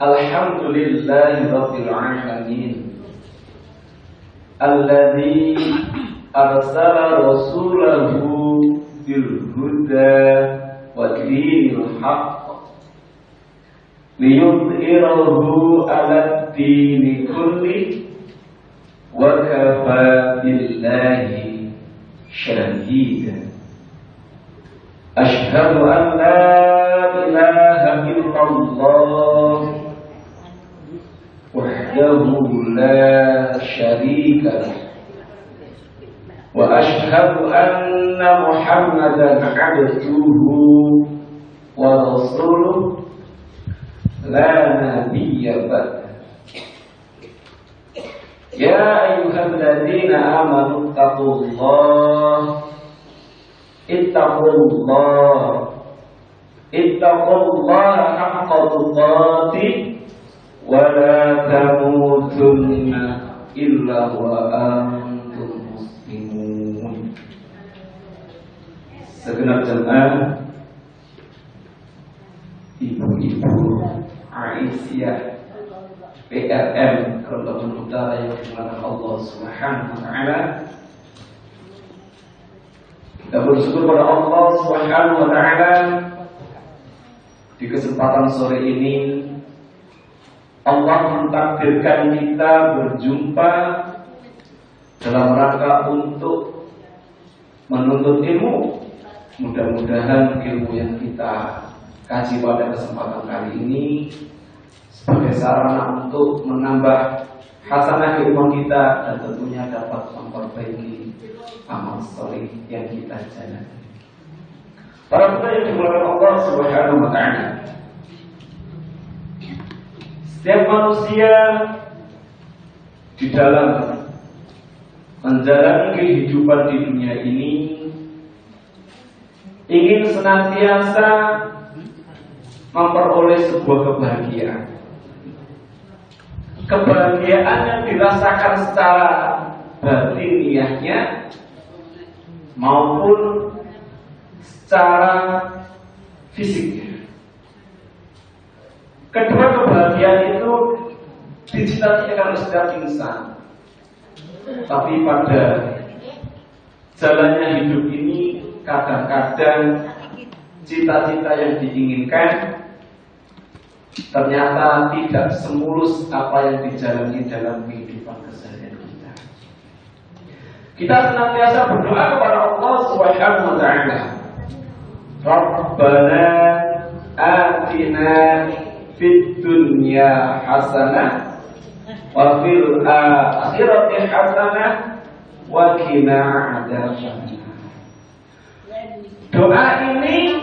Alhamdulillahi Rabbil Alamin Alladzi arsala rasulahu bil huda wa dinil haqq liyudhhirahu 'ala dini kulli wa kafa billahi shahida. Asyhadu an la ilaha illallah wahdahu la syarika lah wa asyhadu anna Muhammadan 'abduhu wa rasuluh la nabiyya ba'da. Ya ayyuhalladzina amanu taqullaha ittaqullaha haqqa tuqatih wa la tamutunna illa wa antum muslimun. Segenap jemaah, ibu-ibu Aisyah PRM Kalimantan Utara yang dimana Allah Subhanahu wa taala, kita bersyukur pada Allah Subhanahu wa taala di kesempatan sore ini Allah mentakdirkan kita berjumpa dalam rangka untuk menuntut ilmu. Mudah-mudahan ilmu yang kita kaji pada kesempatan kali ini sebagai sarana untuk menambah hasanah keilmuan kita dan tentunya dapat memperbaiki amal soleh yang kita jalani. Para pendengar yang dimuliakan Allah Subhanahu wa taala, setiap manusia di dalam menjalani kehidupan di dunia ini ingin senantiasa memperoleh sebuah kebahagiaan. Kebahagiaan yang dirasakan secara batiniahnya maupun secara fisiknya. Kedua kebahagiaan itu dicita-citakan oleh setiap insan. Tapi pada jalannya hidup ini kadang-kadang cita-cita yang diinginkan ternyata tidak semulus apa yang dijalani dalam kehidupan keseharian kita. Kita senantiasa berdoa kepada Allah Subhanahu wa taala. Rabbana atina fid dunya hasanah wa fil akhirati hasanah wa qina adzabannar. Doa ini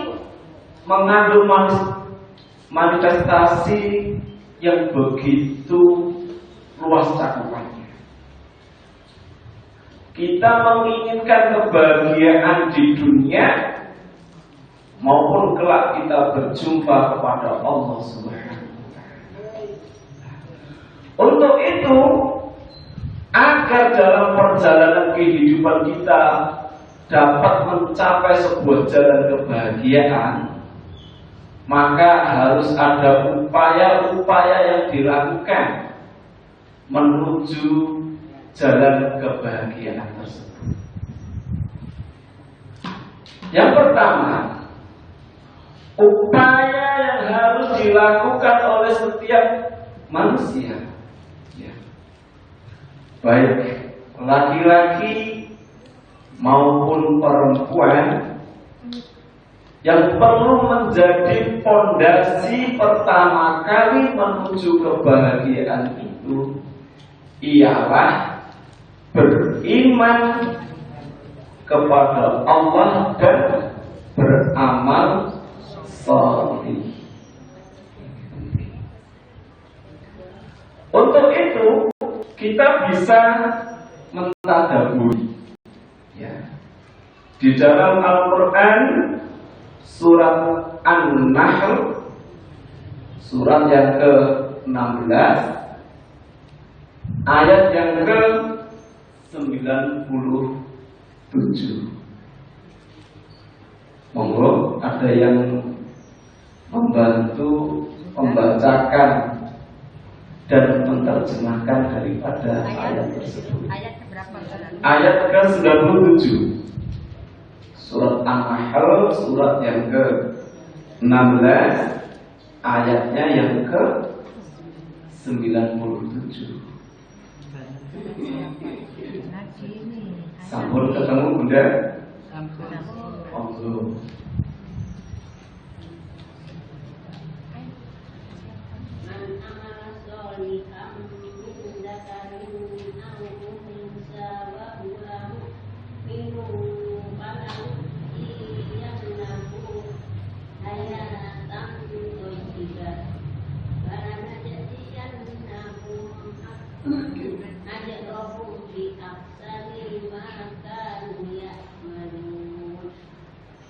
mengandung manifestasi yang begitu luas cakupannya. Kita menginginkan kebahagiaan di dunia maupun kelak kita berjumpa kepada Allah Subhanahu wa taala. Untuk itu, agar dalam perjalanan kehidupan kita dapat mencapai sebuah jalan kebahagiaan, maka harus ada upaya-upaya yang dilakukan menuju jalan kebahagiaan tersebut. Yang pertama, upaya yang harus dilakukan oleh setiap manusia, ya, baik laki-laki maupun perempuan, yang perlu menjadi fondasi pertama kali menuju kebahagiaan itu ialah beriman kepada Allah dan beramal saleh. Untuk itu kita bisa mentadabburi, ya, di dalam Al-Quran surat An-Nahl surat yang ke-16 ayat yang ke-97. Monggo ada yang membantu membacakan dan menerjemahkan daripada ayat tersebut. Ayat berapa? Ayat ke-97 Surat An-Nahl, surat yang ke-16, ayatnya yang ke-97. Sampun ketemu Bunda? Oh, belum.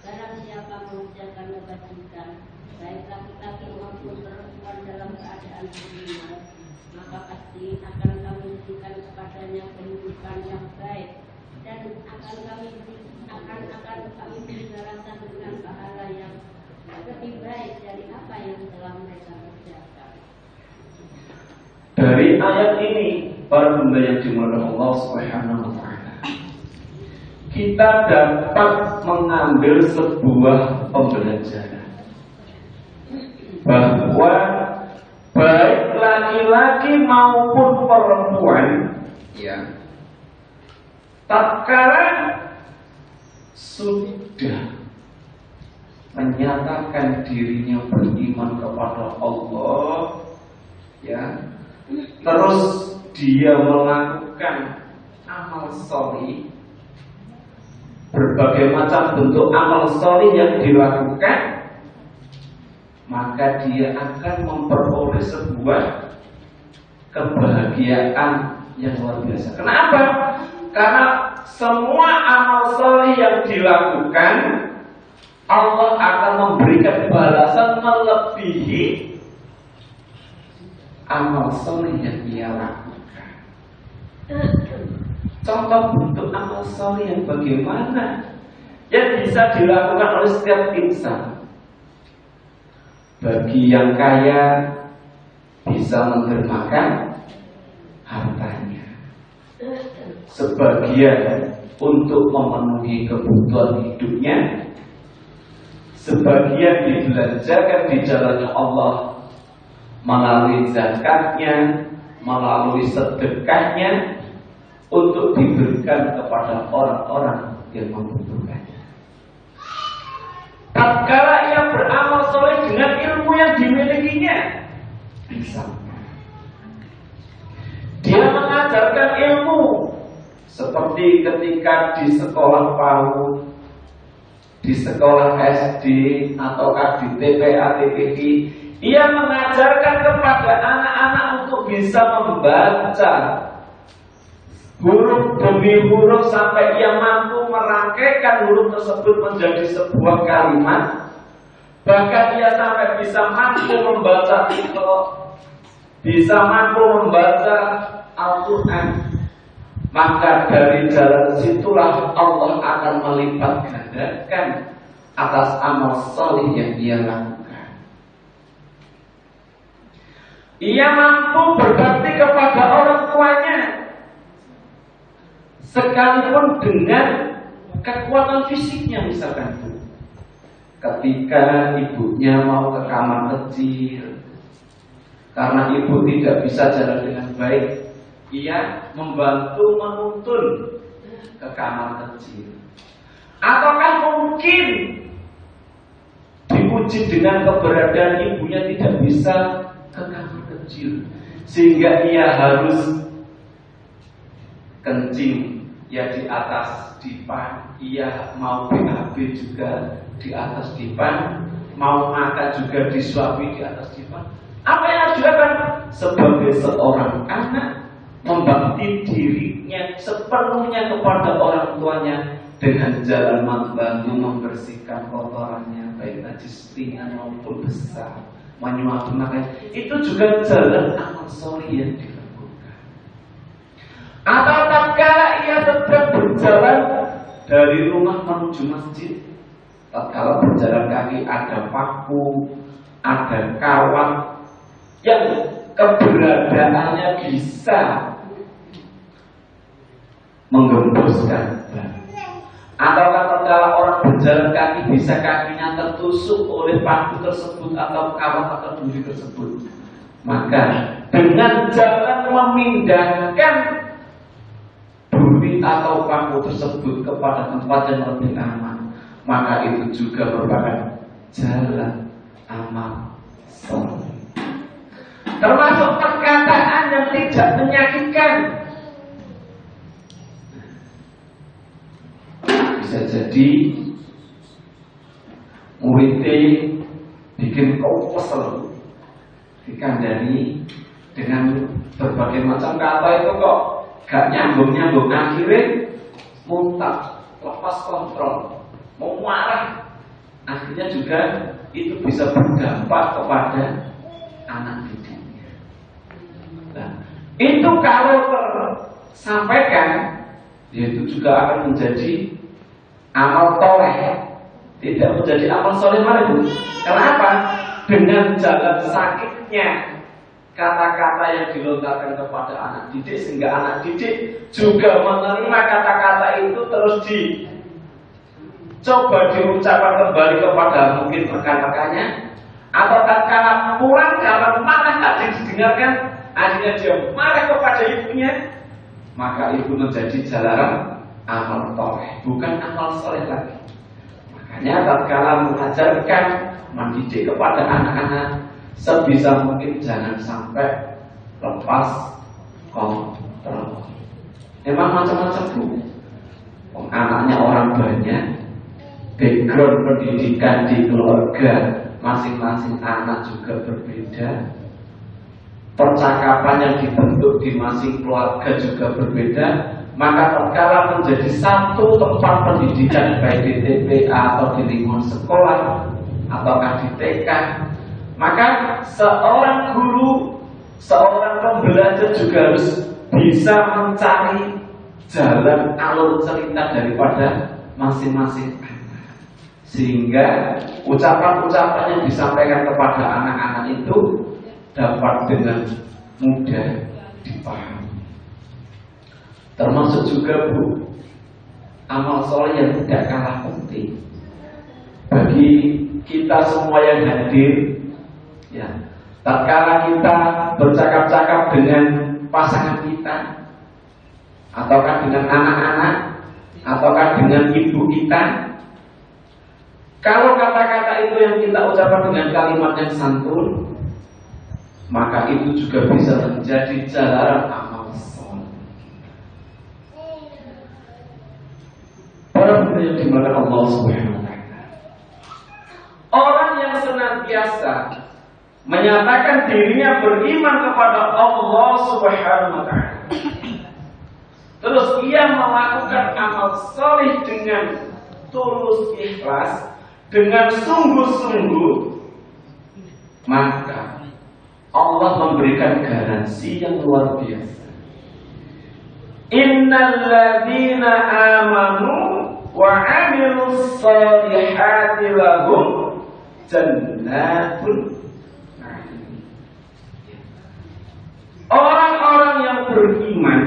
Barang siapa mengerjakan kebajikan, baik laki-laki maupun perempuan dalam keadaan beriman, maka pasti akan kami berikan kepadanya kehidupan yang baik, dan akan kami beri balasan dengan pahala yang lebih baik dari apa yang telah mereka kerjakan. Dari ayat ini, para bunda yang dimuliakan Allah Subhanahu wa Ta'ala, kita dapat mengambil sebuah pembelajaran bahwa baik laki-laki maupun perempuan, ya, tatkala sudah menyatakan dirinya beriman kepada Allah, ya, terus dia melakukan amal sholih, berbagai macam bentuk amal sholih yang dilakukan, maka dia akan memperoleh sebuah kebahagiaan yang luar biasa. Kenapa? Karena semua amal sholih yang dilakukan, Allah akan memberikan balasan melebihi amal sholih yang dia lakukan. Contoh bentuk amal sholih yang bagaimana yang bisa dilakukan oleh setiap insan. Bagi yang kaya, bisa mendermakan hartanya. Sebagian untuk memenuhi kebutuhan hidupnya, sebagian dibelanjakan di jalannya Allah melalui zakatnya, melalui sedekahnya, untuk diberikan kepada orang-orang yang membutuhkannya. Tatkala ia beramal soleh dengan ilmu yang dimilikinya, misalnya dia mengajarkan ilmu seperti ketika di sekolah PAUD, di sekolah SD atau di TPA TPI, ia mengajarkan kepada anak-anak untuk bisa membaca huruf demi huruf sampai ia mampu merangkaikan huruf tersebut menjadi sebuah kalimat. Bahkan ia sampai bisa mampu membaca itu, bisa mampu membaca Al-Quran. Maka dari jalan situlah Allah akan melipat gandakan atas amal salih yang ia lakukan. Ia mampu berbakti kepada orang tuanya, sekalipun dengan kekuatan fisiknya, misalkan ketika ibunya mau ke kamar kecil karena ibu tidak bisa jalan dengan baik, ia membantu menuntun ke kamar kecil. Ataukah mungkin diuji dengan keberadaan ibunya tidak bisa ke kamar kecil, sehingga ia harus kencing ya di atas dipan, ia mau BAB juga di atas dipan, mau makan juga disuapi di atas dipan. Apa yang harus dilakukan? Sebagai seorang anak, membakti dirinya sepenuhnya kepada orang tuanya dengan jalan membantu membersihkan kotorannya, baik najis ringan maupun besar, menyuapi makan. Itu juga jalan amal soleh yang dilakukan. Atau tatkala ia sedang berjalan dari rumah menuju masjid, tatkala berjalan kaki ada paku, ada kawat yang keberadaannya bisa menggembuskan, atau tatkala orang berjalan kaki bisa kakinya tertusuk oleh paku tersebut atau kawat atau duri tersebut, maka dengan jalan memindahkan duri atau paku tersebut kepada tempat yang lebih aman, maka itu juga merupakan jalan amal soleh. Termasuk perkataan yang tidak menyakitkan. Bisa jadi muridnya bikin kau kesel, dikandani dengan berbagai macam kata itu kok gak nyambung-nyambung, akhirnya muntah, lepas kontrol, mau marah, akhirnya juga itu bisa berdampak kepada anak didiknya. Nah, itu kalau tersampaikan, yaitu juga akan menjadi amal soleh, tidak menjadi amal soleh malah. Kenapa? Dengan jalan sakitnya kata-kata yang dilontarkan kepada anak didik, sehingga anak didik juga menerima kata-kata itu terus dicoba diucapkan kembali kepada mungkin rekan-rekannya, atau tatkala pulang kalau marah tadi didengarkan, akhirnya dia marah kepada ibunya, maka itu menjadi jalanan amal soleh, bukan amal soleh lagi. Makanya tatkala mengajarkan, mendidik kepada anak-anak, sebisa mungkin jangan sampai lepas kontrol. Memang macam-macam bu. Anaknya orang banyak, background pendidikan di keluarga masing-masing anak juga berbeda, percakapan yang dibentuk di masing keluarga juga berbeda. Maka tatkala menjadi satu tempat pendidikan, baik di TPA atau di lingkungan sekolah ataukah di TK, maka seorang guru, seorang pembelajar juga harus bisa mencari jalan alur cerita daripada masing-masing anak, sehingga ucapan-ucapan yang disampaikan kepada anak-anak itu dapat dengan mudah dipahami. Termasuk juga bu, amal soleh yang tidak kalah penting bagi kita semua yang hadir. Ya, tatkala kita bercakap-cakap dengan pasangan kita, ataukah dengan anak-anak, ataukah dengan ibu kita, kalau kata-kata itu yang kita ucapkan dengan kalimat yang santun, maka itu juga bisa menjadi jalanan amal soleh. Orang yang dimana Allah Subhanahu wa Ta'ala, orang yang senantiasa menyatakan dirinya beriman kepada Allah Subhanahu wa Ta'ala, terus ia melakukan amal soleh dengan tulus ikhlas, dengan sungguh-sungguh, maka Allah memberikan garansi yang luar biasa. Innal ladzina amanu wa 'amilus shalihati lahum jannatun. Orang-orang yang beriman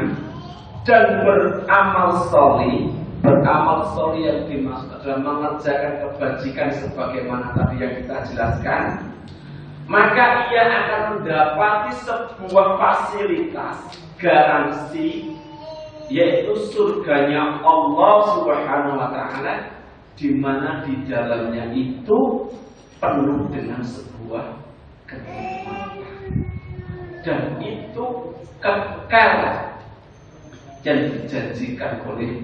dan beramal soleh, beramal soleh yang dimaksud adalah mengerjakan kebajikan sebagaimana tadi yang kita jelaskan, maka ia akan mendapati sebuah fasilitas garansi, yaitu surganya Allah Subhanahu wa Ta'ala, di mana di dalamnya itu penuh dengan sebuah kenikmatan, dan itu kekal yang dijanjikan oleh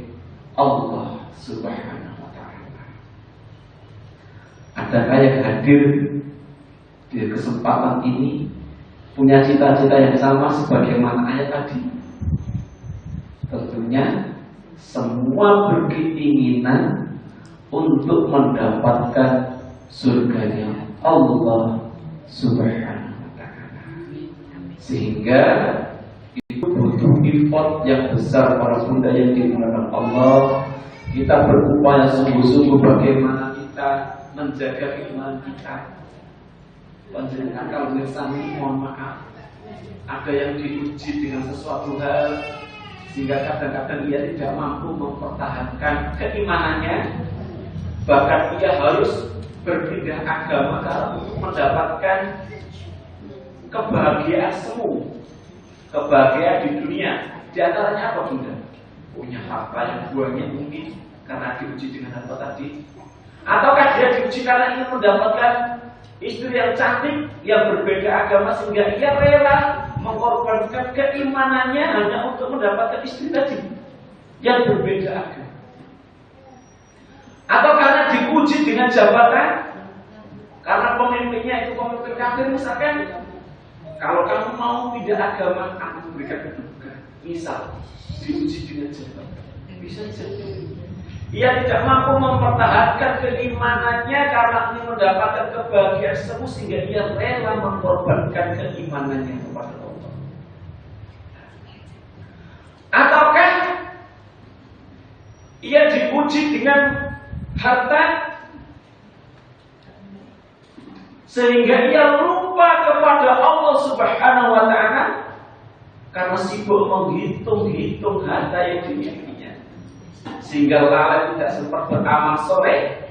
Allah Subhanahu wa Ta'ala. Adakah yang hadir di kesempatan ini punya cita-cita yang sama sebagaimana ayat tadi? Tentunya semua berkeinginan untuk mendapatkan surganya Allah Subhanahu wa Ta'ala, sehingga itu butuh effort yang besar para bunda yang dimuliakan Allah. Kita berupaya sungguh-sungguh bagaimana kita menjaga keimanan kita. Panjenengan kalau mirsani, mohon maaf, ada yang diuji dengan sesuatu hal sehingga kadang-kadang ia tidak mampu mempertahankan keimanannya, bahkan ia harus berpindah agama karena untuk mendapatkan kebahagiaan semu, kebahagiaan di dunia. Di antaranya apa Bunda? Punya harta yang banyak mungkin karena diuji dengan harta tadi, ataukah dia diuji karena ingin mendapatkan istri yang cantik yang berbeda agama sehingga ia rela mengorbankan keimanannya hanya untuk mendapatkan istri tadi yang berbeda agama, atau karena diuji dengan jabatan karena pemimpinnya itu pemimpin kafir misalkan, kalau kamu mau pindah agama aku memberikan kedudukan, misal diuji dengan jabatan, bisa jadi ia tidak mampu mempertahankan keimanannya karena ingin mendapatkan kebahagiaan semu sehingga ia rela mengorbankan keimanannya kepada Allah. Ataukah ia diuji dengan harta sehingga ia lupa kepada Allah Subhanahu wa Ta'ala karena sibuk menghitung-hitung harta yang dimilikinya, sehingga lalai tidak sempat beramal soleh,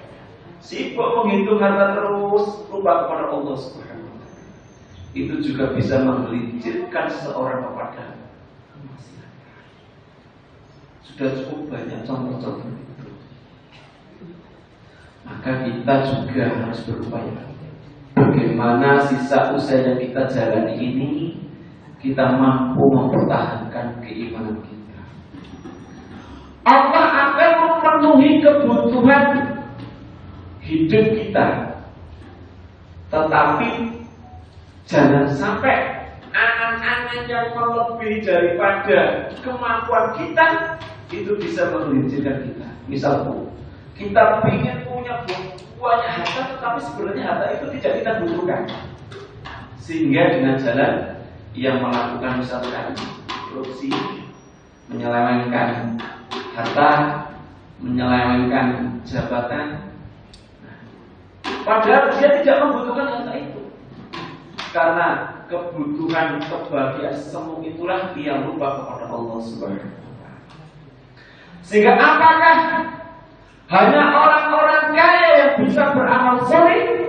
sibuk menghitung harta terus, lupa kepada Allah Subhanahu wa Ta'ala. Itu juga bisa menggelincirkan seorang kepada kemaksiatan. Sudah cukup banyak contoh-contoh itu. Maka kita juga harus berupaya bagaimana sisa usaha yang kita jalani ini kita mampu mempertahankan keimanan kita. Allah akan memenuhi kebutuhan hidup kita, tetapi jangan sampai angan-angan yang melebihi daripada kemampuan kita itu bisa menggelincirkan kita. Misal kita ingin punya banyak harta, tetapi sebenarnya harta itu tidak kita butuhkan, sehingga dengan jalan yang melakukan misalkan korupsi, menyelewengkan harta, menyelewengkan jabatan, padahal dia tidak membutuhkan harta itu. Karena kebutuhan kebahagiaan semu itulah ia lupa kepada Allah Subhanahu wa Ta'ala. Sehingga apakah hanya orang-orang kaya yang bisa beramal soleh?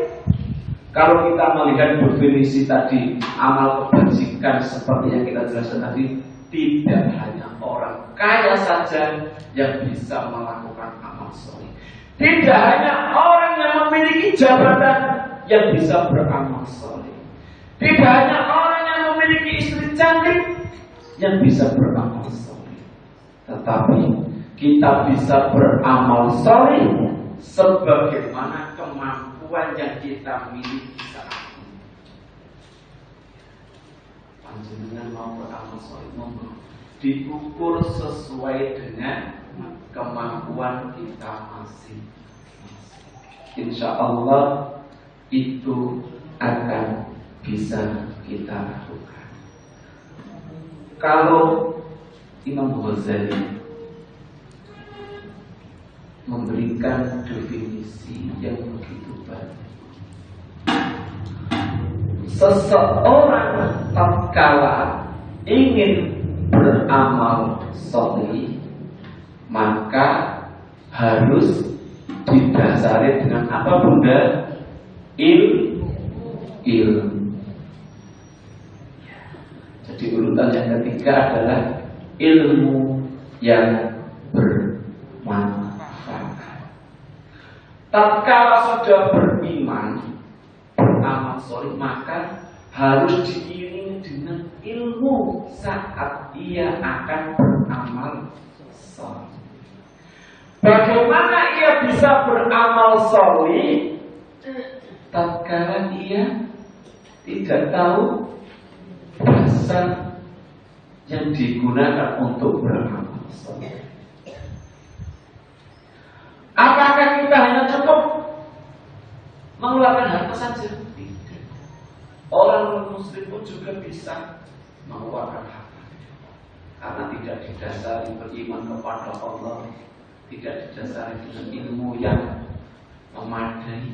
Kalau kita melihat definisi tadi amal kebajikan seperti yang kita jelaskan tadi, tidak hanya orang kaya saja yang bisa melakukan amal soleh. Tidak hanya orang yang memiliki jabatan yang bisa beramal soleh. Tidak hanya orang yang memiliki istri cantik yang bisa beramal soleh. Tetapi kita bisa beramal soleh sebagaimana kemampuan yang kita miliki saat ini. Panjenengan mau beramal soleh, diukur sesuai dengan kemampuan kita masing-masing. Insya Allah itu akan bisa kita lakukan. Kalau Imam Ghazali memberikan definisi yang begitu banyak, seseorang tatkala ingin beramal soleh maka harus didasari dengan apa Bunda? Ilmu. Jadi urutan yang ketiga adalah ilmu yang bermanfaat. Tatkala sudah beriman, beramal soleh, maka harus diiringi dengan ilmu saat ia akan beramal soleh. Bagaimana ia bisa beramal soleh tatkala ia tidak tahu bahasa yang digunakan untuk beramal soleh? Apakah kita hanya cukup mengeluarkan harta saja? Tidak. Orang muslim pun juga bisa mengeluarkan harta karena tidak didasari beriman kepada Allah, tidak didasari dengan ilmu yang memadai,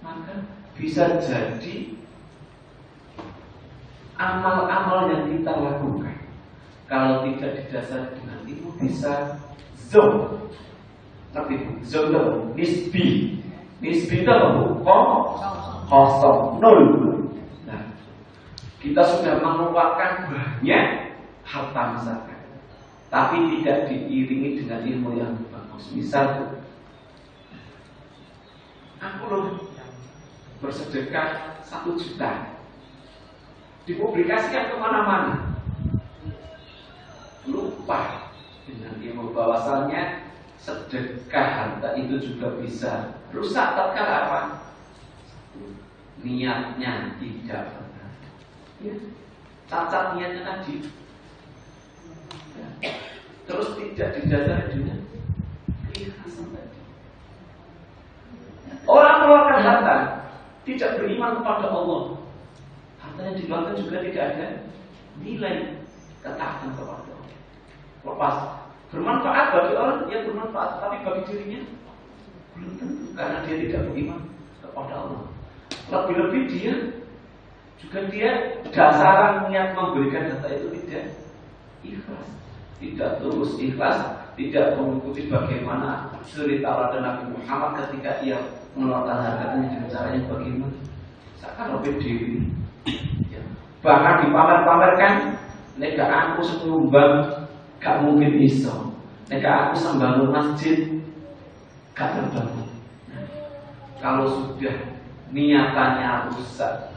maka bisa jadi amal-amal yang kita lakukan kalau tidak didasari dengan ilmu bisa zon. Tapi zon itu nisbi. Nisbi itu apa? Kosong, nol. Nah, kita sudah mengeluarkan banyak harta misalkan, tapi tidak diiringi dengan ilmu yang bagus. Misal, aku loh bersedekah 1 juta, dipublikasikan kemana-mana, lupa dengan ilmu bahwasannya sedekah harta itu juga bisa rusak tatkala apa? Niatnya tidak benar. Ya. Cacat niatnya tadi. Ya. Terus tidak didasari dengan keikhlasan tadi. Orang mengeluarkan harta tidak beriman kepada Allah. Hartanya dikeluarkan juga tidak ada nilai ketaatan kepada Allah. Lepas bermanfaat bagi orang, dia bermanfaat, tapi bagi dirinya belum tentu, karena dia tidak beriman kepada Allah. Lebih-lebih dia dasaran niat memberikan harta itu tidak ikhlas, tidak tulus ikhlas, tidak mengikuti bagaimana cerita teladan Nabi Muhammad ketika ia mengeluarkan hartanya dengan caranya bagaimana. Seakan lebih diri, ya. Bahkan dipamer-pamerkan, neka aku senyumbang, gak mungkin bisa. Neka aku sembangun masjid, gak terbangun. Nah, kalau sudah niatannya rusak,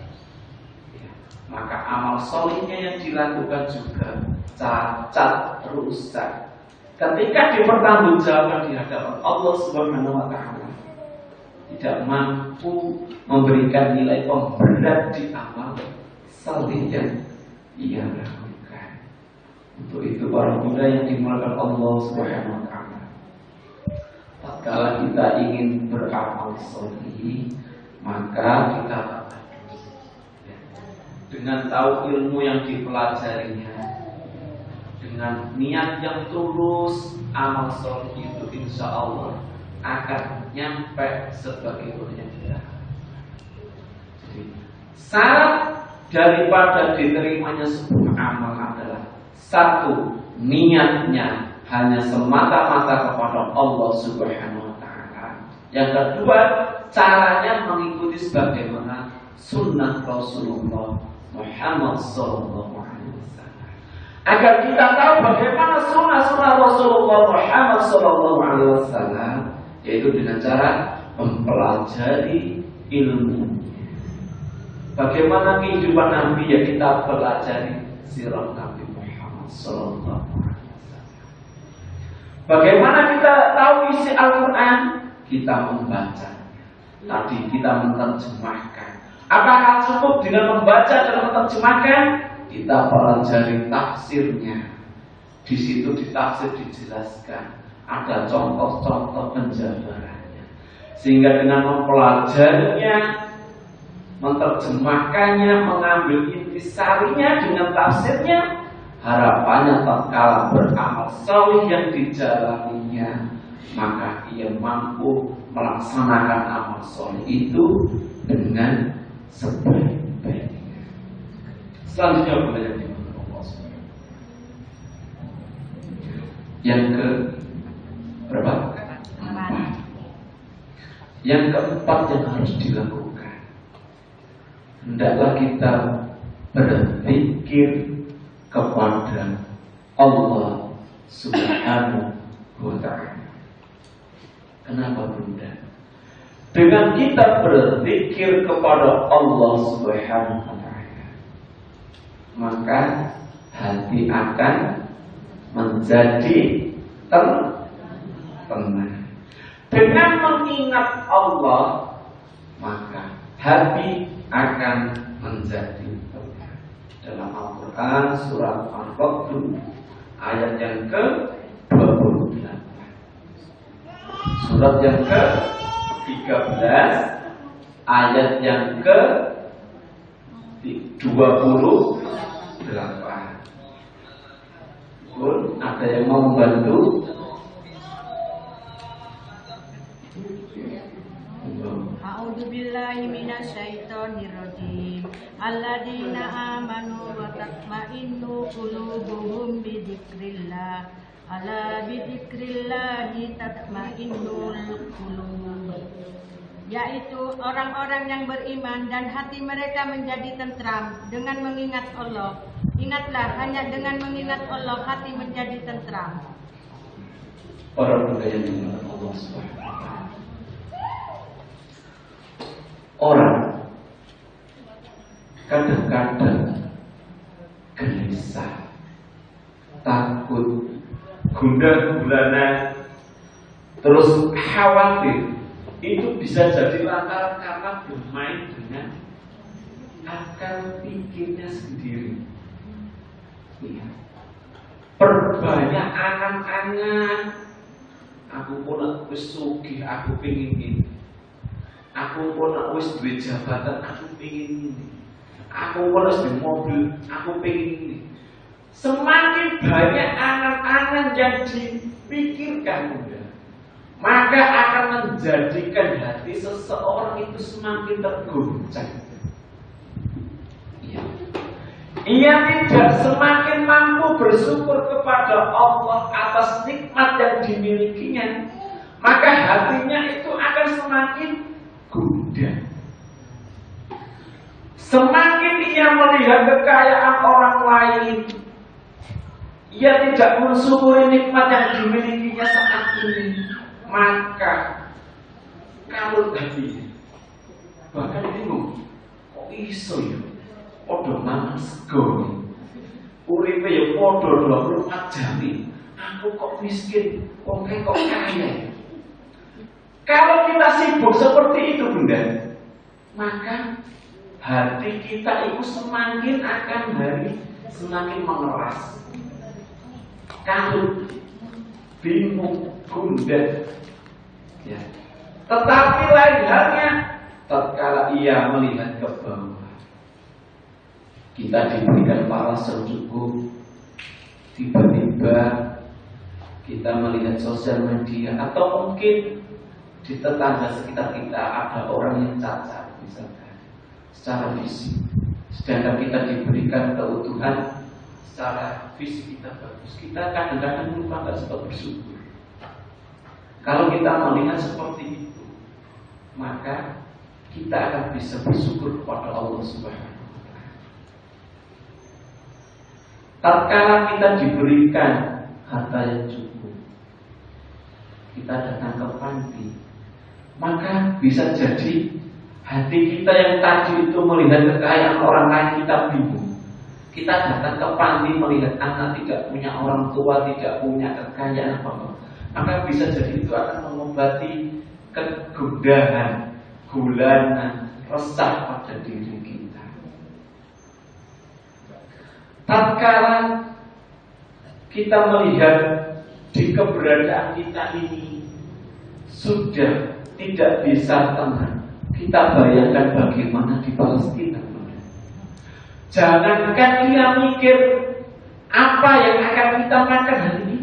ya, maka amal solihnya yang dilakukan juga cacat, rusak. Ketika dipertanggungjawabkan di hadapan Allah Subhanahu wa Ta'ala, tidak mampu memberikan nilai pemberat di amal solih yang ia lakukan. Untuk itu para pemuda yang dimuliakan Allah Subhanahu wa Ta'ala, tatkala kita ingin beramal solih, maka kita dengan tahu ilmu yang dipelajarinya, dengan niat yang tulus, amal soleh itu insya Allah akan nyampe sebagaimana kita. Jadi syarat daripada diterimanya sebuah amal adalah satu, niatnya hanya semata-mata kepada Allah Subhanahu wa Ta'ala. Yang kedua, caranya mengikuti sebagaimana sunnah Rasulullah Muhammad sallallahu alaihi wasallam. Agar kita tahu bagaimana sunnah Rasulullah Muhammad sallallahu alaihi wasallam, yaitu dengan cara mempelajari ilmu. Bagaimana kehidupan Nabi, ya kita pelajari sirah Nabi Muhammad sallallahu alaihi wasallam. Bagaimana kita tahu isi Al-Quran? Kita membaca. Tadi kita menerjemahkan. Apakah cukup dengan membaca dan menerjemahkan? Kita pelajari tafsirnya. Di situ di tafsir dijelaskan, ada contoh-contoh penjabarannya. Sehingga dengan mempelajarinya, menerjemahkannya, mengambil intisarinya dengan tafsirnya, harapannya tatkala beramal salih yang dijalaninya, maka ia mampu melaksanakan amal soleh itu dengan sebaik-baiknya. Selanjutnya belajar di Allah. Yang ke berapa? 4. Yang keempat yang harus dilakukan, hendaklah kita berpikir kepada Allah Subhanahu wa Ta'ala. Kenapa Bunda? Dengan kita berzikir kepada Allah Subhanahu wa Ta'ala, maka hati akan menjadi tenang. Dengan mengingat Allah, maka hati akan menjadi tenang. Dalam Al-Quran surat Al-Qadr ayat yang ke-28, surat yang ke-13 ayat yang ke-28. Ada yang mau membantu? A'udzu billahi minasyaitonir rajim. Alladzina amanu wa tatma'innu qulubuhum bi dzikrillah. Ala bi dzikrillah tatma'innul qulub. Yaitu orang-orang yang beriman dan hati mereka menjadi tentram dengan mengingat Allah. Ingatlah, hanya dengan mengingat Allah hati menjadi tentram. Para budaya dengan Allah Subhanahu wa Ta'ala. Orang kadang-kadang gelisah, takut, gundah gulana, terus khawatir. Itu bisa jadi lantaran karena bermain dengan akal pikirnya sendiri. Ya. Perbanyak angan-angan. Aku pun wis sugih, aku pengen ini. Aku pun wis duwe jabatan, aku pengen ini. Aku pun wis duwe mobil, aku pengen ini. Semakin banyak angan-angan yang dipikirkan, maka akan menjadikan hati seseorang itu semakin tergoncang. Ia tidak semakin mampu bersyukur kepada Allah atas nikmat yang dimilikinya, maka hatinya itu akan semakin gundah. Semakin ia melihat kekayaan orang lain, ia tidak mensyukuri nikmat yang dimilikinya saat ini, maka kalau tadi bahkan bingung, kok iso ya? Podo mangan sego, uripe ya podo 24 jam. Aku kok miskin, kok kaya. Kalau kita sibuk seperti itu, Bunda, maka hati kita itu semakin akan hari semakin mengeras. Kalau bingung, gundah, ya. Tetapi lain halnya, tatkala ia melihat ke bawah, kita diberikan pahala cukup, tiba-tiba kita melihat sosial media, atau mungkin di tetangga sekitar kita ada orang yang cacat, misalkan secara fisik, sedangkan kita diberikan keutuhan secara fisik kita bagus. Kita kadang-kadang lupa nggak sempat bersyukur. Kalau kita melihat seperti itu, maka kita akan bisa bersyukur kepada Allah Subhanahu. Tatkala kita diberikan harta yang cukup, kita datang ke panti, maka bisa jadi hati kita yang tadi itu melihat kekayaan orang lain, kita bingung. Kita datang ke panti melihat anak tidak punya orang tua, tidak punya kekayaan apa-apa, maka bisa jadi itu akan mengobati kegundahan, gulanan, resah pada diri kita. Tatkala kita melihat di keberadaan kita ini sudah tidak bisa tenang, kita bayangkan bagaimana di Palestina. Jangankan dia mikir apa yang akan kita makan hari ini,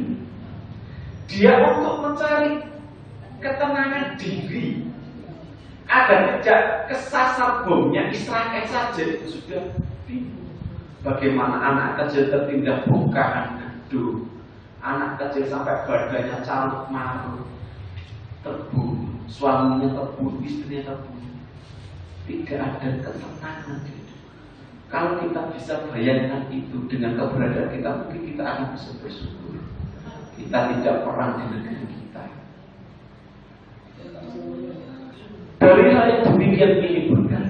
dia untuk mencari ketenangan diri agar tidak kesasar bomnya Israel saja itu sudah bingung. Bagaimana anak kecil tertindak bongkahan gedung, anak kecil sampai badannya carut marut, terbunuh, suaminya terbunuh, istrinya terbunuh. Tidak ada ketenangan. Kalau kita bisa bayangkan itu dengan keberadaan kita, mungkin kita akan bisa bersyukur. Kita tidak perang di negeri kita. Dari hal yang demikian ini, Bunda,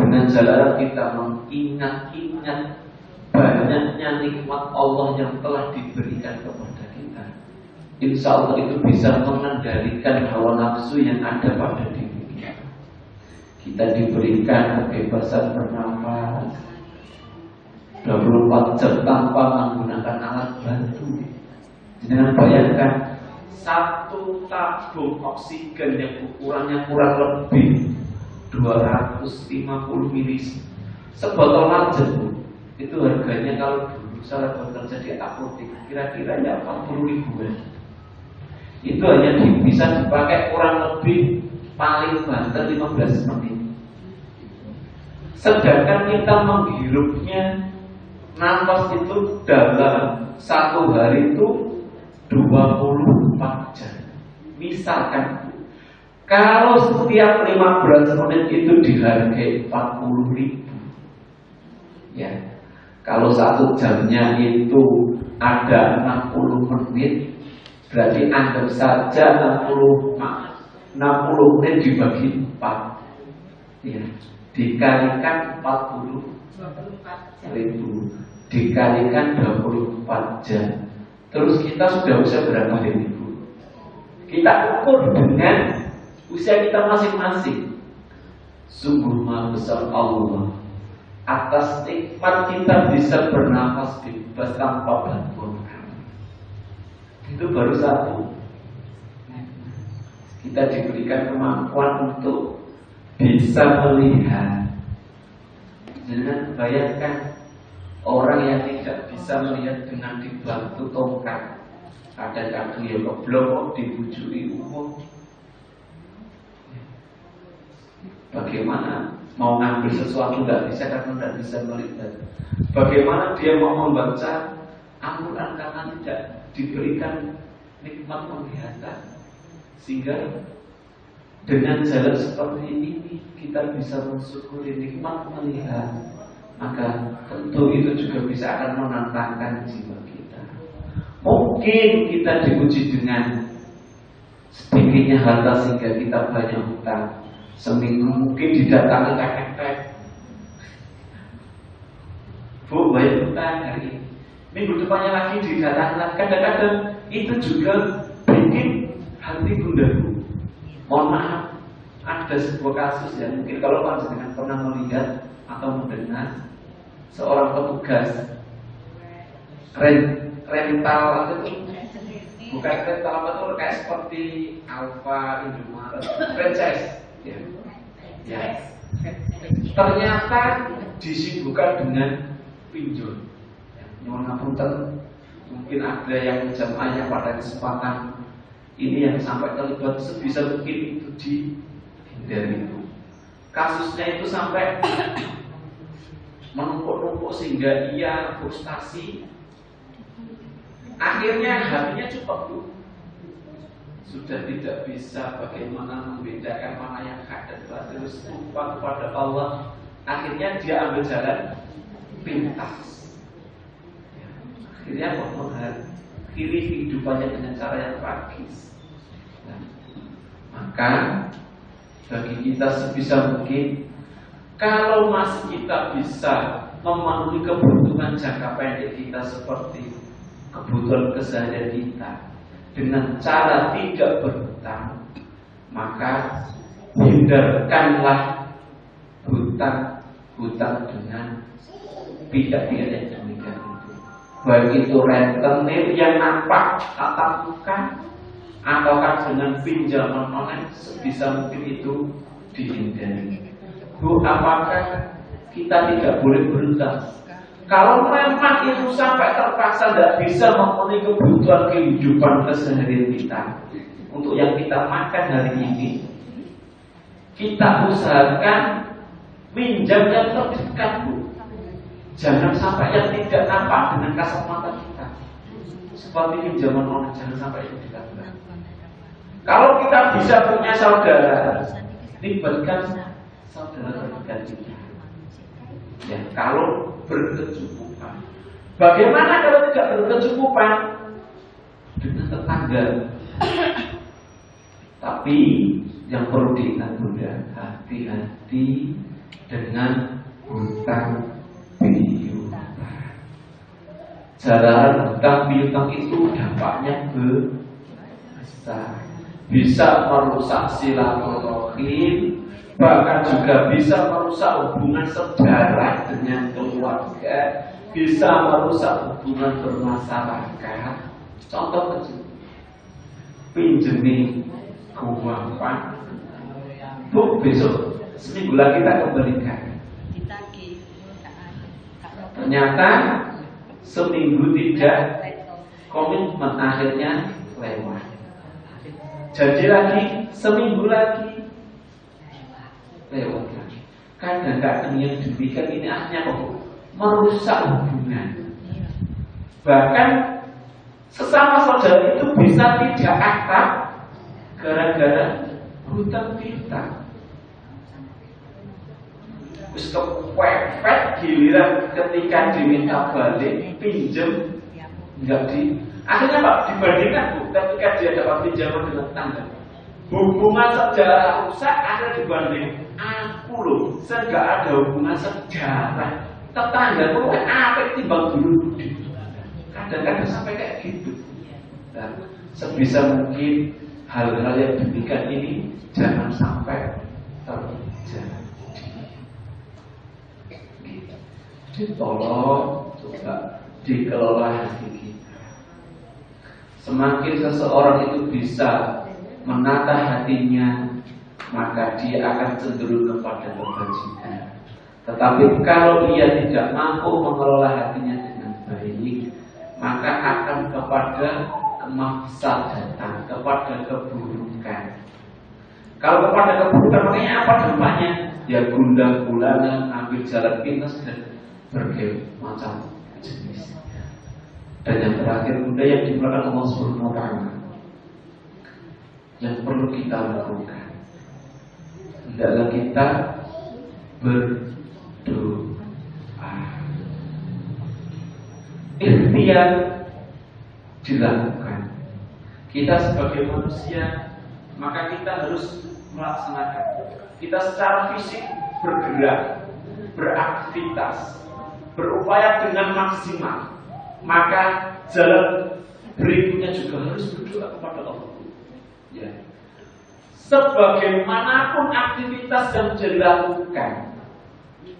dengan jalanan kita mengingat-ingat banyaknya nikmat Allah yang telah diberikan kepada kita, insya Allah itu bisa mengendalikan hawa nafsu yang ada pada diri kita. Kita diberikan kebebasan bernafas 24 jam tanpa menggunakan alat bantu. Jangan bayangkan satu tabung oksigen yang ukurannya kurang lebih 250 ml, sebotol aja itu harganya kalau dulu saya bekerja di apotek kira-kira ya 40 ribuan. Itu hanya bisa dipakai kurang lebih paling banter 15 menit. Sedangkan kita menghirupnya nafas itu dalam satu hari itu 24 jam. Misalkan kalau setiap 15 menit itu dihargai 40.000, ya, kalau satu jamnya itu ada 60 menit, berarti anggap saja 60 menit dibagi 4, ya, dikalikan 40.000 dikalikan 24 jam. Terus kita sudah usia berapa hari, Bu? Kita ukur dengan usia kita masing-masing. Sungguh maha besar Allah atas nikmat kita bisa bernafas bebas tanpa bantuan. Itu baru satu. Kita diberikan kemampuan untuk bisa melihat. Jangan bayangkan orang yang tidak bisa melihat dengan dibantu tongkat. Kadang-kadang ya keblok dibujui umum. Bagaimana mau ngambil sesuatu nggak bisa karena nggak bisa melihat. Bagaimana dia mau membaca Al-Quran karena tidak diberikan nikmat penglihatan. Sehingga dengan jalan seperti ini kita bisa mensyukuri nikmat melihat. Maka tentu itu juga bisa akan menantangkan jiwa kita. Mungkin kita diuji dengan sedikitnya harta sehingga kita banyak hutang. Seminggu mungkin didatangi kakek-kakek, Bu, bayar hutang hari ini. Minggu depannya lagi didatangi. Kadang-kadang itu juga bikin hati gundahu. Mohon maaf, ada sebuah kasus yang mungkin kalau panjenengan pernah melihat atau mendengar seorang petugas rental atau bukan rental apa tuh kayak seperti Alfa, Indomaret, franchise. Ya. Ternyata disibukkan dengan pinjol. Nyuwun ngapunten, mungkin ada yang jamaahnya pada kesempatan ini yang sampai terlibat sebisa mungkin itu dihindari itu. Kasusnya itu sampai menumpuk-numpuk sehingga ia frustasi. Akhirnya hatinya cukup, Bu. Sudah tidak bisa bagaimana membedakan mana yang hak dan batil, lupa kepada Allah. Akhirnya dia ambil jalan pintas. Akhirnya mengakhiri kehidupannya dengan cara yang tragis. Maka bagi kita sebisa mungkin, kalau masih kita bisa memenuhi kebutuhan jangka pendek kita seperti kebutuhan keseharian kita dengan cara tidak berhutang, maka hindarkanlah hutang dengan pihak-pihak yang demikian itu. Baik itu rentenir yang nampak tatap muka ataukah dengan pinjaman online, sebisa mungkin itu dihindari. Bu, apakah kita tidak boleh berhutang? Kalau memang itu sampai terpaksa tidak bisa memenuhi kebutuhan kehidupan keseharian kita, untuk yang kita makan hari ini, kita usahakan minjam yang terdekat, Bu. Jangan sampai yang tidak nampak dengan kasat mata kita, seperti pinjaman online, jangan sampai itu dilakukan. Kalau kita bisa punya saudara, libatkan saudara terdekat kita. Ya, kalau berkecukupan. Bagaimana kalau tidak berkecukupan? Dengan tetangga. Tapi yang perlu diingat, Bunda, hati-hati dengan hutang piutang. Jalanan hutang piutang itu dampaknya besar. Bisa merusak silaturahim, bahkan juga bisa merusak hubungan saudara dengan keluarga, bisa merusak hubungan bermasyarakat. Contoh kecil, pinjemi uang Pak, Bu, besok seminggu lagi kita kembalikan. Ternyata seminggu tidak, komitmen akhirnya lewat. Janji lagi, seminggu lagi, lewatkan. Kadang-kadang yang demikian ini akhirnya merusak hubungan. Bahkan sesama saudara itu bisa tidak akrab gara-gara hutang piutang. Wis kepepet giliran ketika diminta balik pinjem enggak akhirnya Pak dibandingkan Bu ketika dia dapat pinjaman dengan tetangga. Hubungan sejarah rusak akhirnya dibanding aku loh, saya enggak ada hubungan sejarah. Tetangga itu apik timbang dulu. Kadang-kadang sampai kayak gitu. Dan sebisa mungkin hal-hal yang demikian ini jangan sampai terjadi. Jadi tolong coba dikelola hati kita. Semakin seseorang itu bisa menata hatinya, maka dia akan cenderung kepada kebajikan. Tetapi kalau ia tidak mampu mengelola hatinya dengan baik, maka akan kepada kemaksiatan, kepada keburukan. Kalau kepada keburukan, makanya apa dampaknya? Ya gundah gulana, ambil jalan pintas dan berbagai macam jenis. Dan yang terakhir, bunda yang dimulakan Allah Subhanahu wa Ta'ala, yang perlu kita lakukan, hendaklah kita berdoa. Ikhtiar dilakukan. Kita sebagai manusia, maka kita harus melaksanakan. Kita secara fisik bergerak, beraktivitas, berupaya dengan maksimal. Maka jalan berikutnya juga harus berdoa kepada Allah. Ya. Sebagaimanapun aktivitas yang dilakukan,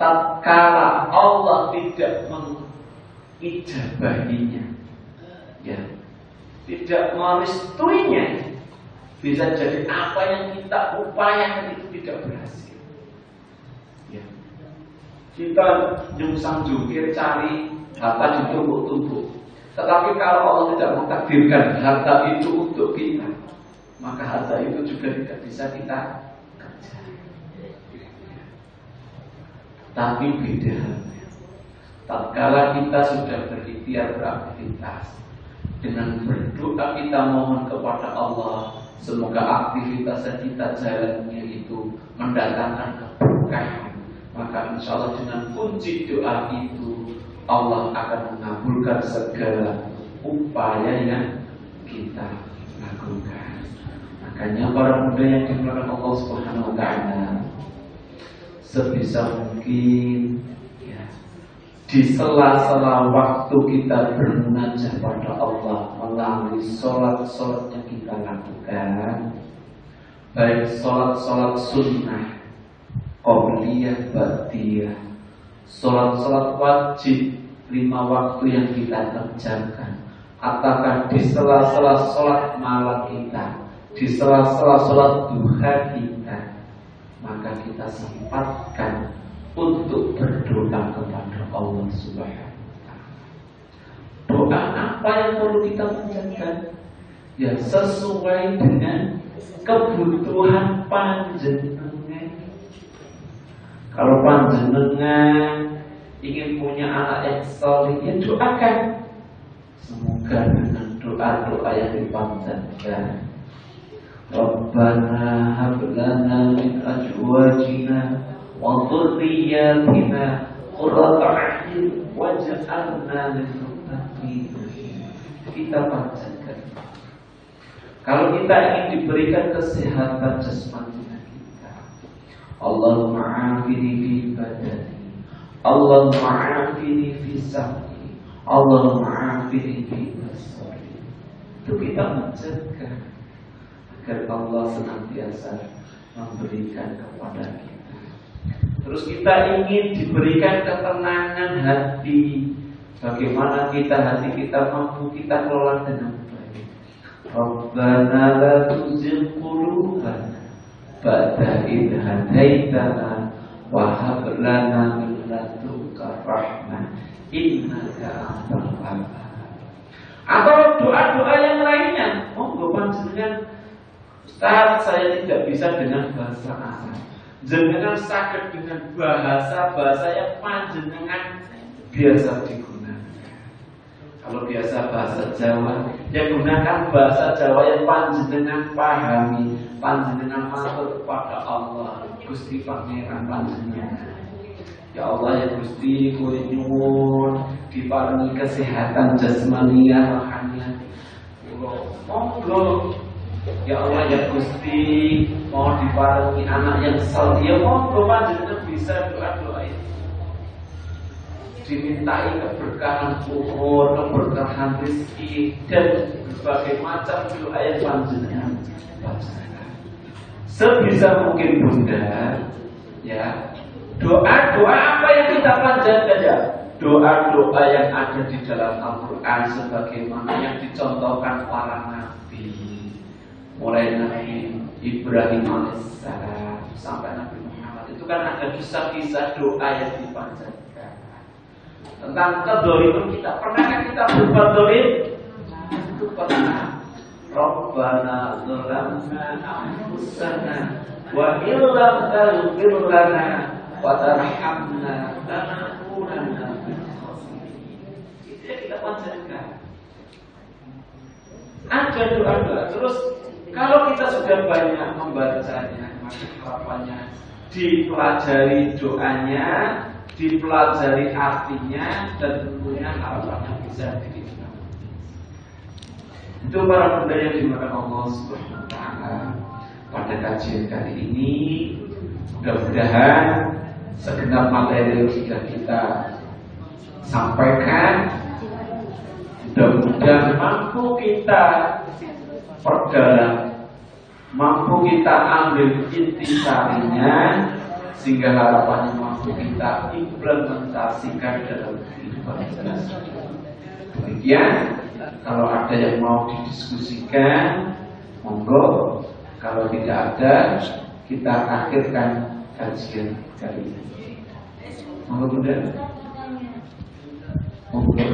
tatkala Allah tidak mengijabahinya, ya, tidak merestuinya, bisa jadi apa yang kita upayakan itu tidak berhasil. Ya. Kita nyungsang jungkir cari harta di tumpuk-tumpuk, tetapi kalau Allah tidak mentakdirkan harta itu untuk kita, maka harta itu juga tidak bisa kita kejar. Tapi beda halnya, tatkala kita sudah berikhtiar beraktivitas, dengan berdoa kita mohon kepada Allah, semoga aktivitas yang kita jalannya itu mendatangkan keberkahan, maka insya Allah dengan kunci doa itu Allah akan mengabulkan segala upaya yang kita lakukan. Makanya para muda yang dimuliakan Allah Subhanahu wa Ta'ala, sebisa mungkin ya, di sela-sela waktu kita bermunajat pada Allah melalui sholat-sholat yang kita lakukan, baik sholat-sholat sunnah, qobliyah, ba'diyah, sholat-sholat wajib 5 waktu yang kita kerjakan, ataukah di sela-sela sholat malam kita, di sela-sela sholat duha kita, maka kita sempatkan untuk berdoa kepada Allah Subhanahu wa Ta'ala. Doa apa yang perlu kita panjatkan? Ya sesuai dengan kebutuhan panjenengan. Kalau panjenengan ingin punya anak yang saleh, ya doakan. Semoga dengan doa-doa yang dipanjatkan, Rabbana hab lana min azwajina wa dhurriyyatina qurrata a'yun waj'alna lil muttaqina. Kita panjatkan. Kalau kita ingin diberikan kesehatan jasmani kita, Allahumma afini fi badani, Allahumma afini fi sam'i, Allahumma afini fi basari. Itu kita menjaga agar Allah senantiasa memberikan kepada kita. Terus kita ingin diberikan ketenangan hati. Bagaimana hati kita mampu kita kelola dengan baik. Rabbana la tuzigh qulubana ba'da idh hadaitana wa hab lana min ladunka rahmah innaka antal wahhab. Atau doa-doa yang lainnya, monggo panjenengan, Ustaz, saya tidak bisa dengan bahasa Arab. jenengan saged dengan bahasa-bahasa yang panjenengan biasa digunakan. Kalau biasa bahasa Jawa, ya gunakan bahasa Jawa yang panjenengan pahami, panjenengan matur kepada Allah, Gusti Pangeran panjenengan. Ya Allah ya Gusti, kula nyuwun diparingi kesehatan jasmania rohania. Monggo ya Allah ya Gusti, mau diparingi anak yang saleh. Ya monggo panjenengan bisa doa-doa ini. Dimintai keberkahan umur, keberkahan rezeki dan berbagai macam doa yang panjenengan bacakan. Sebisa mungkin Bunda, ya doa-doa apa yang kita panjatkan ya? Doa-doa yang ada di dalam Al-Quran sebagaimana yang dicontohkan para nabi, mulai Nabi Ibrahim alaihissalam sampai Nabi Muhammad, itu kan ada kisah-kisah doa yang dipanjatkan tentang kedoliman kita. Pernahkah kita berbuat dolim? Itu pernah. Rabbana zalamna anfusana wa illam taghfir lana wa tarhamna lanakunanna minal khasirin. Itu yang kita panjatkan. Ada doa-doa. Terus kalau kita sudah banyak membacanya, maka harapannya dipelajari doanya, dipelajari artinya, dan tentunya harapannya bisa diterima. Itu para bunda yang dimakan Allah Subhanahu wa Ta'ala. Pada kajian kali ini, mudah-mudahan segenap materi yang sudah kita sampaikan, mudah-mudahan mampu kita perdalam, mampu kita ambil intisarinya, sehingga harapannya mampu kita implementasikan dalam kehidupan kita. Demikian, kalau ada yang mau didiskusikan, monggo. Kalau tidak ada, kita akhirkan kajian kali ini. Monggo Bunda. Monggo.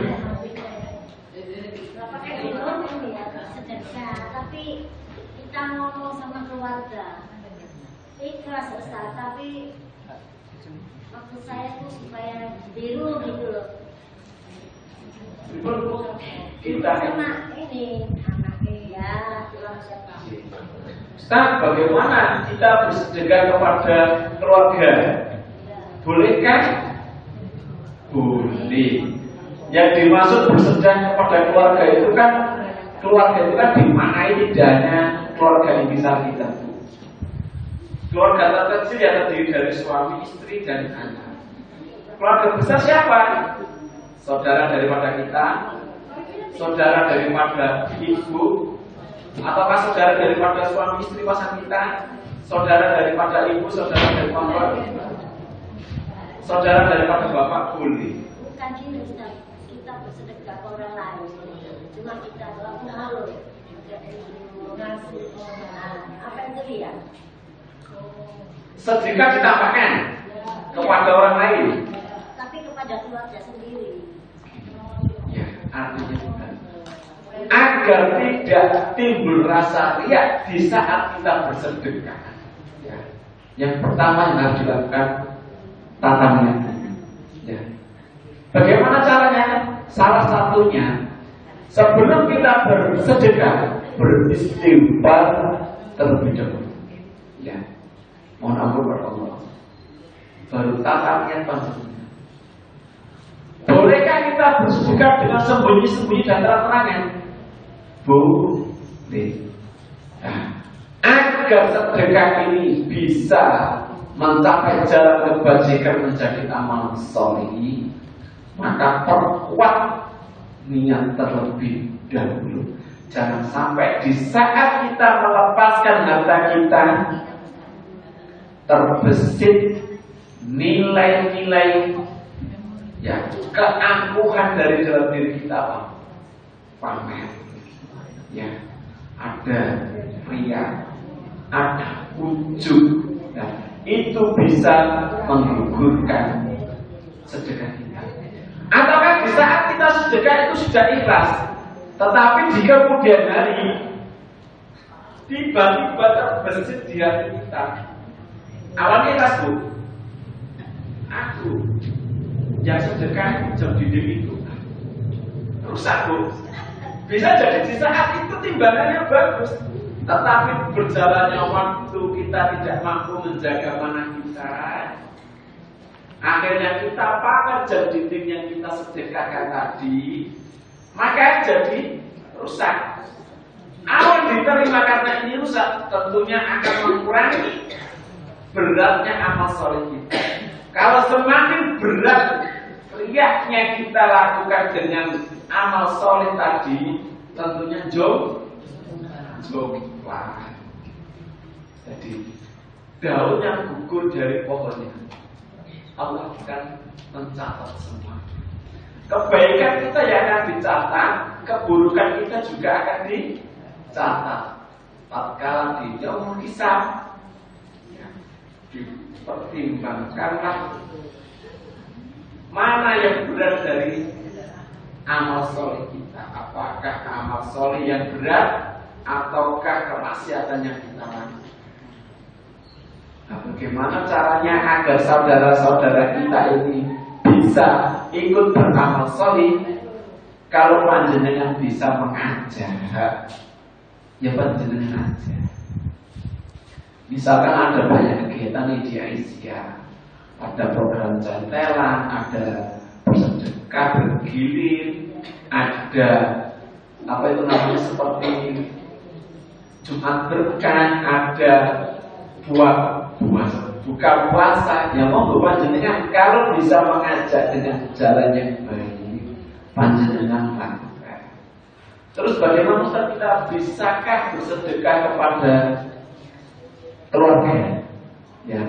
Tapi kita ngomong sama keluarga ikhlas Ustaz, tapi maksud saya itu supaya biru gitu loh. Kita sama ini anaknya ya, tulang siapa? Ustaz, bagaimana kita bersedekah kepada keluarga? Bolehkah? Boleh. Yang dimaksud bersedekah kepada keluarga itu kan dimaknai tidak hanya keluarga intisar kita. Keluarga terkecil yang terdiri dari suami, istri, dan anak. Keluarga besar siapa? Saudara daripada kita, saudara daripada ibu, ataukah saudara daripada suami istri pasangan kita, saudara daripada ibu, saudara daripada saudara daripada bapak boleh. Bukan gini Ustaz, kita bersedekah ke orang lain, cuma kita doa malu, ngasih apa itu ya? Sedekah ditampakkan kepada orang lain, tapi kepada keluarga sendiri. ya, artinya bukan agar tidak timbul rasa riak di saat kita bersedekah. Ya. Yang pertama yang harus dilakukan tatanya. Ya. Bagaimana caranya? Salah satunya sebelum kita bersedekah, beristighfar terlebih dahulu. Ya. Mohon ampun kepada Allah. Baru tatanya panjang. Bolehkah kita bersedekah dengan sembunyi-sembunyi dan terang-terangan? Boleh. Nah, agar sedekah ini bisa mencapai jalan kebajikan menjadi amal soleh, maka perkuat niat terlebih dahulu. Jangan sampai di saat kita melepaskan harta kita terbesit nilai-nilai ya keangkuhan dari dalam diri kita, apa? Pamer, ya, ada ria, ada ujub, nah, itu bisa menggugurkan sedekah kita. Ataukah di saat kita sedekah itu sudah ikhlas, tetapi di kemudian hari tiba-tiba terbesit di hati kita Awalnya kelas Bu, aku yang sedekah jam dinding itu rusak Bu. Bisa jadi di saat itu timbangannya bagus, tetapi berjalannya waktu kita tidak mampu menjaga mana kita. Akhirnya kita pakai jam dinding yang kita sedekahkan tadi, maka jadi rusak. Awal diterima karena ini rusak, tentunya akan mengurangi beratnya amal soleh kita. Kalau semakin berat riaknya kita lakukan dengan amal soleh tadi, tentunya jauh lah. Jadi daunnya gugur dari pohonnya, Allah akan mencatat semua. Kebaikan kita yang akan dicatat, keburukan kita juga akan dicatat. Tatkala di yaumul hisab, dipertimbangkanlah mana yang berat dari amal soleh kita. Apakah amal soleh yang berat ataukah kemaksiatan yang kita lakukan? Nah, bagaimana caranya agar saudara-saudara kita ini bisa ikut beramal soleh? Kalau panjenengan bisa mengajak, ya panjenengan aja. Misalkan ada banyak kegiatan di Aisyah, ada program centelan, ada bersedekah bergilir, ada apa itu namanya seperti Jumat berkah, ada buka puasa. Ya monggo panjenengan kalau bisa mengajak dengan jalan yang baik, panjenengan lakukan. Terus bagaimana Ustaz kita bisakah bersedekah kepada keluarga? Ya.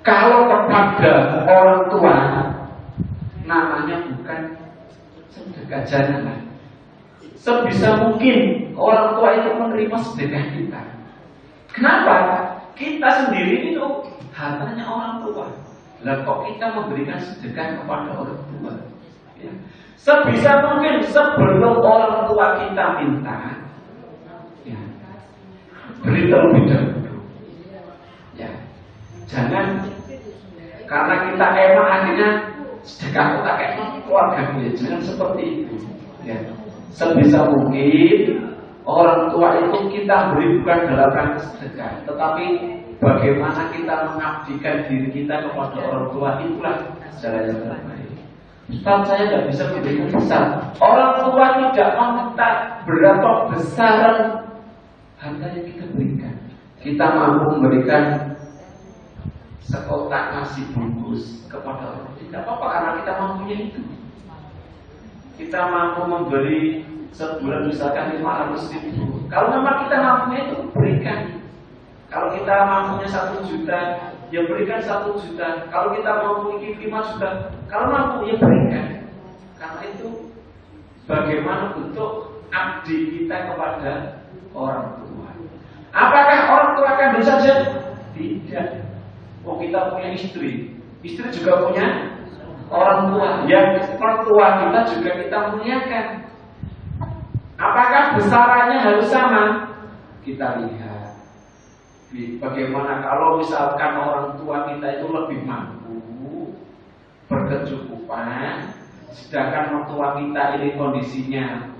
Kalau kepada orang tua, namanya bukan sedekah jannah. Sebisa mungkin orang tua itu menerima sedekah kita. Kenapa? Kita sendiri itu hartanya orang tua. Lah kok kita memberikan sedekah kepada orang tua? Ya. Sebisa mungkin sebelum orang tua kita minta, ya, beri terlebih dahulu. Ya. Jangan karena kita emang akhirnya sedekah tak kayak keluarga ya. Jangan seperti itu. Ya. Sebisa mungkin orang tua itu kita beri bukan dalam rangka sedekah, tetapi bagaimana kita mengabdikan diri kita kepada orang tua, itulah jalan yang terbaik. Ustaz, saya tidak bisa memberikan besar. Orang tua tidak meminta berapa besaran harta yang kita berikan. Kita mampu memberikan sekotak nasi bungkus kepada orang tua, tidak apa-apa karena kita mampunya itu. Kita mampu memberi sebulan misalkan 500.000. Kalau memang kita mampunya itu berikan. Kalau kita mampunya 1 juta, ya berikan 1 juta. Kalau kita mampu 5 juta, kalau mampu ya berikan. Karena itu bagaimana bentuk abdi kita kepada orang tua. Apakah orang tua kandung saja? Tidak. Oh, kita punya istri juga punya orang tua. Yang mertua kita juga kita muliakan. Apakah besarannya harus sama? Kita lihat bagaimana kalau misalkan orang tua kita itu lebih mampu, berkecukupan, sedangkan mertua kita ini kondisinya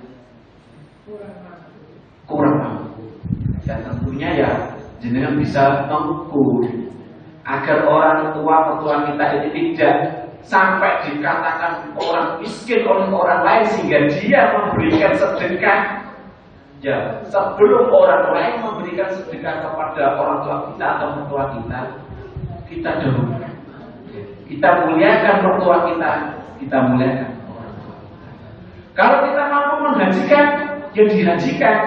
kurang mampu. Dan tentunya ya jenengan bisa mengukur agar orang tua mertua kita ini tidak sampai dikatakan orang miskin oleh orang lain sehingga dia memberikan sedekah. Ya, sebelum orang lain memberikan sedekah kepada orang tua kita atau mertua kita dahulukan. Kita muliakan mertua kita muliakan orang tua kita. Kalau kita mampu menghajikan, ya dihajikan.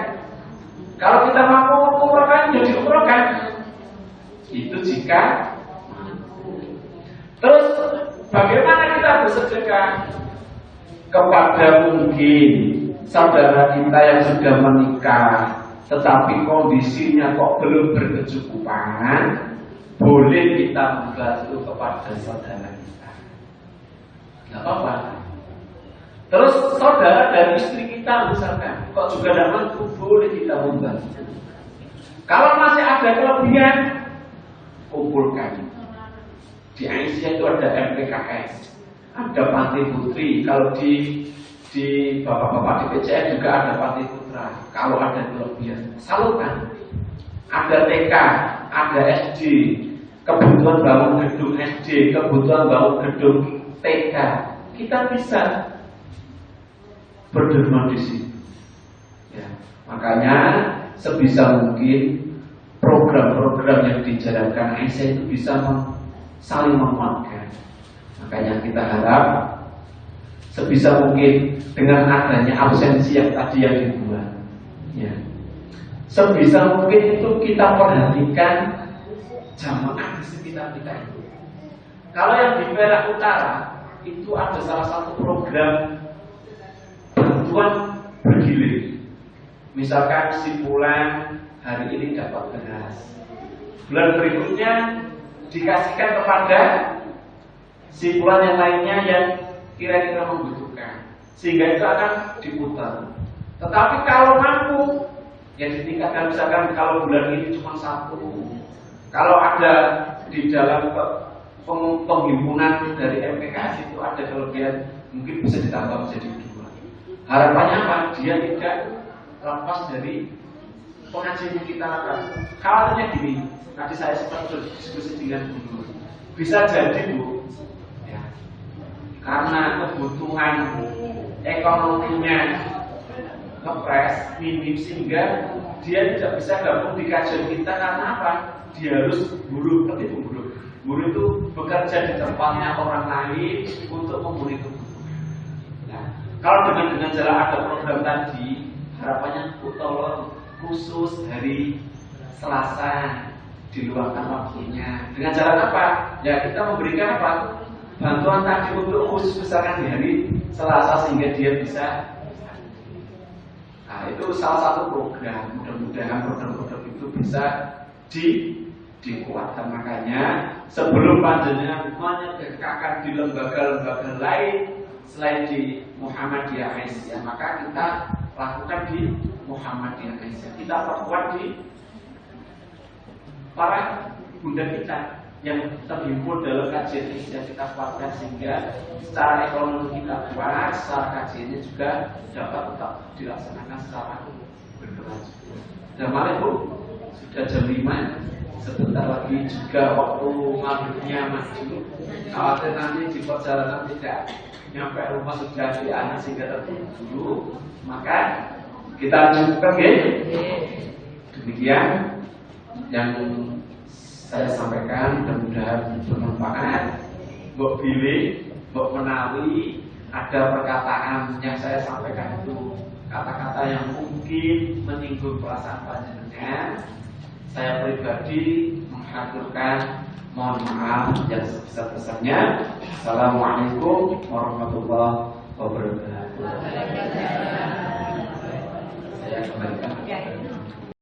Kalau kita mampu umrohkan, ya diumrohkan. Itu jika terus bagaimana kita bersedekah kepada mungkin saudara kita yang sudah menikah tetapi kondisinya kok belum berkecukupan, boleh kita membantu kepada saudara kita. Tidak apa-apa. Terus saudara dan istri kita misalkan kok juga tidak mampu, boleh kita membantu. Kalau masih ada kelebihan, kumpulkan. Di Aisyah itu ada MPKS, ada Panti Putri. Kalau di bapak-bapak di PCN juga ada Panti Putra. Kalau ada kelebihan, salurkan. Ada TK, ada SD, kebutuhan bangun gedung SD, kebutuhan bangun gedung TK. Kita bisa berderma di sini. Ya, makanya sebisa mungkin program-program yang dijalankan Aisyah itu bisa saling menguatkan. Makanya kita harap sebisa mungkin dengan adanya absensi yang tadi yang dibuat, ya, sebisa mungkin itu kita perhatikan jamaah di sekitar kita itu. Kalau yang di Perak Utara itu ada salah satu program bantuan bergilir. Misalkan si bulan hari ini dapat beras, bulan berikutnya dikasihkan kepada si bulan yang lainnya yang kira-kira membutuhkan, sehingga itu akan diputar. Tetapi kalau mampu, ya ditingkatkan. Misalkan kalau bulan ini cuma 1, kalau ada di dalam penghimpunan dari MPKS itu ada kelebihan, mungkin bisa ditambah menjadi 2. Harapannya apa? Dia tidak lepas dari pengajian yang kita lakukan. Khawatirnya gini, tadi saya sempat berdiskusi dengan guru, bisa jadi Bu, ya, karena kebutuhan ekonominya ngepres minim sehingga dia tidak bisa gabung di kajian kita. Karena apa? Dia harus buruh, buruh itu bekerja di tempatnya orang lain untuk memenuhi kebutuhan. Nah, kalau dengan jalan ada program tadi, harapannya tolong khusus hari Selasa diluangkan waktunya. Dengan cara apa? Ya kita memberikan apa? Bantuan tadi untuk khusus misalkan di hari Selasa sehingga dia bisa. Nah, itu salah satu program. Mudah-mudahan program-program itu bisa dikuatkan. Makanya sebelum panjenengan menyegakkan di lembaga-lembaga lain selain di Muhammadiyah Aisyah, maka kita lakukan di Muhammadiyah Aisyah. Kita perkuat di para bunda kita yang terhimpun dalam kajian Aisyah, kita kuatkan sehingga secara ekonomi kita kuat, secara kajiannya juga dapat tetap dilaksanakan secara berkelanjutan. Dan malam Bu, sudah jam 5, sebentar lagi juga waktu maghribnya maju. Khawatir nanti di perjalanan tidak nyampe rumah sudah di anak sehingga tertidur dulu, maka kita cukupkan ya. Demikian yang saya sampaikan, mudah-mudahan bermanfaat. Mbok pilih, mbok menawi, ada perkataan yang saya sampaikan itu kata-kata yang mungkin menyinggung perasaan panjenengan. Saya pribadi menghaturkan mohon maaf yang sebesar-besarnya. Assalamualaikum warahmatullahi wabarakatuh. Saya kembalikan.